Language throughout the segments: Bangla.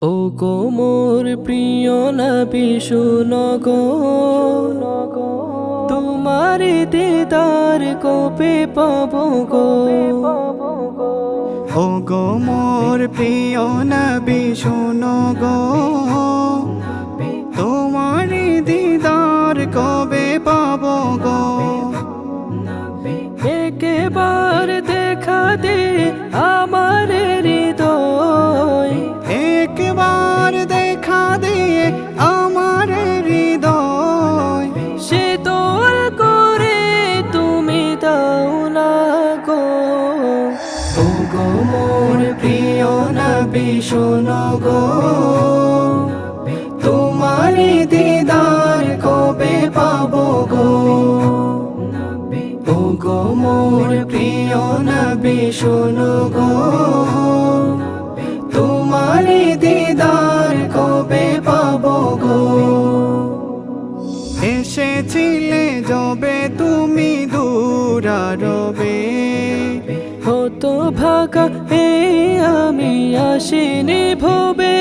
ও গো মোর প্রিয় নবী শুনো গো, তোমার দিদার কবে পাবো গো। ও গো মোর প্রিয় নবী শোনো গো, তোমার দিদার কবে পাবো গো। একবার দেখা দে আমার হৃদয়, একবার দেখা দিয়ে আমার হৃদয়, শীতল করে তুমি দাও না গো। ও গো মোর প্রিয় নবী শোনো গো, তোমার দিদার কবে পাবো গো। ও গো মোর প্রিয় নবী শোনো গো, তোমার দিদার কবে পাবো গো। এসেছিলে যবে তুমি দূরারবে, হতো ভাগা হে আমি আসিনি ভবে।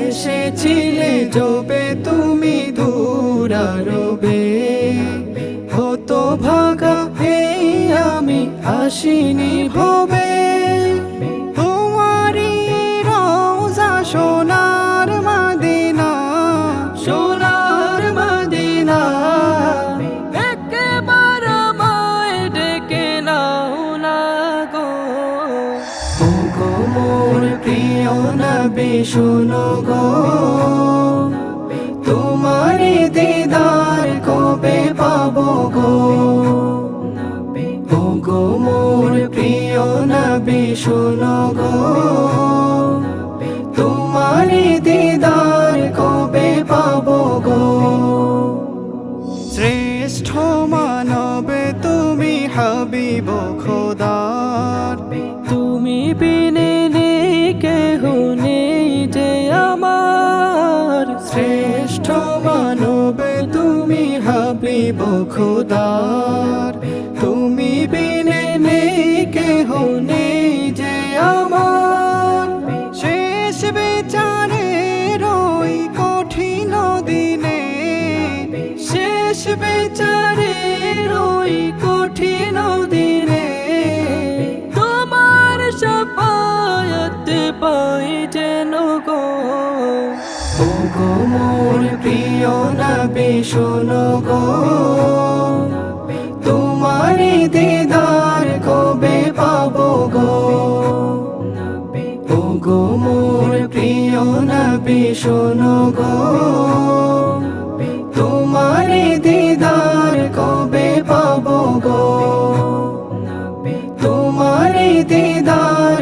এসেছিলে যবে তুমি দূরারবে, হতো ভাগা হে আমি আসিনি ভবে। তোমারি রওজা সোনার মদিনা, সোনার মদিনা, একবার আমায় ডেকে নাও না গো। ও গো মোর প্রিয় নবী শোনো গো, তোমার দিদার কবে পাবো গো। ও গো মোর প্রিয় নবী শোনো গো, তোমার দিদার কবে পাবো গো। শ্রেষ্ঠ মানব তুমি হাবিব খোদার, তুমি বিনে নেই কেহ নেই যে আমার। শ্রেষ্ঠ মানব তুমি হাবিব খোদার, তুমি বিনে নেই কেহ নেই যে আমার। শেষ বিচারের ওই কঠিন দিনে, শেষ বেচারের ওই কঠিন দিনে, তোমার শাফায়াত পাই যেন গো। ও গো মোর প্রিয় নবী শোনো গো, তোমার দিদার কবে পাবো গো। ও গো মোর প্রিয় নবী শোনো গো, তোমার দিদার কবে পাবো গো। তোমার দিদার